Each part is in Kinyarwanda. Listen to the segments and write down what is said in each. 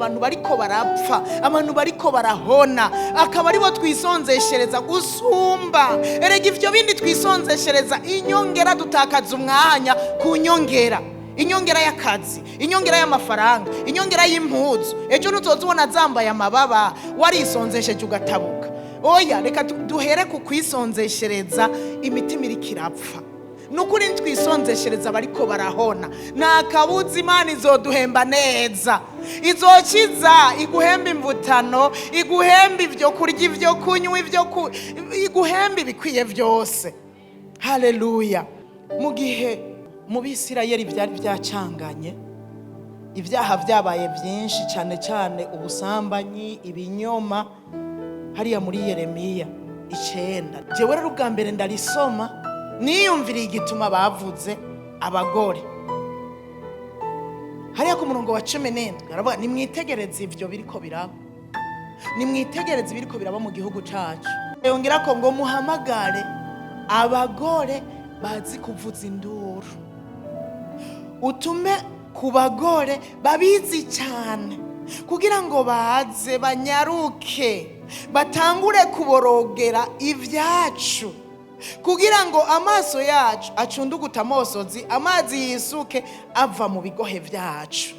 abantu bariko barapfa, abantu bariko barahona, akaba aribo twisonzeshereza gusumba. Erega ivyo bindi twisonzeshereza inyongera, dutakaza umwanya ku nyongera, inyongera y'akazi, inyongera y'amafaranga, inyongera y'impuzu. Ejo ntuzozubona zambaye amababa warisonzesheje ugatabuka. Oya, reka duhere ku kwisonzeshereza imitima iriko irapfa. Nukuri twisonzeshereza bariko barahona, nakabuza Imana izoduhemba neza, izokiza, iguhemba imvutano, iguhemba ivyo kurya, ivyo kunywa, iguhemba ibikwiye vyose. Haleluya. Mu gihe mu Bisirayeli byari byacanganye, ibyaha byabaye byinshi, cyane cyane ubusambanyi, ibinyoma, hariya muri Yeremiya 9. Jewe rero ubwa mbere ndarisoma niyumviriye igituma bavuze abagore. Hariya ku murongo wa 17 aravuga nimwitegereze ivyo biriko biraba, nimwitegereze ibiriko biraba mu gihugu cacu. Yongera ko ngo muhamagare abagore bazi kuvuza induru, utume ku bagore babizi cyane, kugira ngo baze banyaruke batangure kuborogera ivyacu, kugira ngo amaso yacu acunduguta amosozi, amazi yisuke ava mu bigohe vyacu.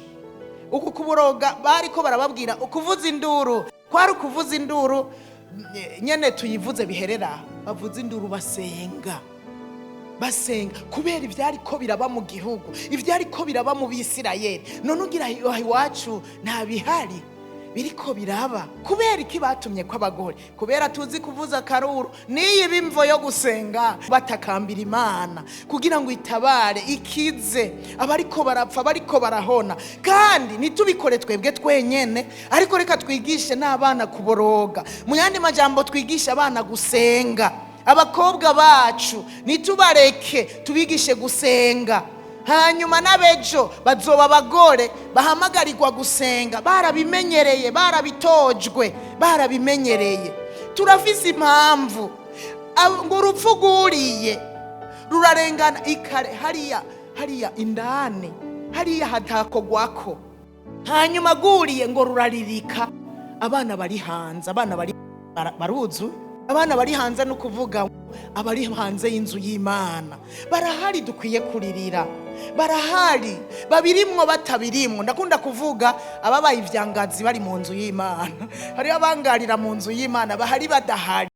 Uku kuboroga bariko barababwira ukuvuza induru, kwari ukuvuza induru nyene tuyivuze biherera, bavuza induru basenga kubera ivyariko biraba mu gihugu, ivyariko biraba mu Bisirayeli. None ugira iwacu nta bihari biriko biraba. Kubera iki batumye kw'abagore? Kubera tuzi kuvuza karuru, niyi bimvo yo gusenga batakambira Imana kugira ngo itabare ikize abariko barapfa, bariko barahona. Kandi nitubikore twebwe twenyene, ariko reka twigishe n'abana kuboroga. Mu yandi majambo twigisha abana gusenga. Abakobwa bacu nitubareke tubigishe gusenga, hanyuma n'abejo bazoba abagore bahamagarirwa gusenga, barabimenyereye, barabitojwe, barabimenyereye. Turafise impamvu ngo urupfu rwuriye rurarengana ikare hariya indani, hariya hatakogwako, hanyuma rwuriye ngo ruraririka. Abana bari hanze, abana baruzu, abana bari hanze no kuvuga abari hanze y'inzu y'Imana barahari, dukwiye kuririra. Barahari babirimwo batabirimwo. Ndakunda kuvuga ababaye ivyangazi bari mu nzu y'Imana, hari abangarira mu nzu y'Imana bahari badahari.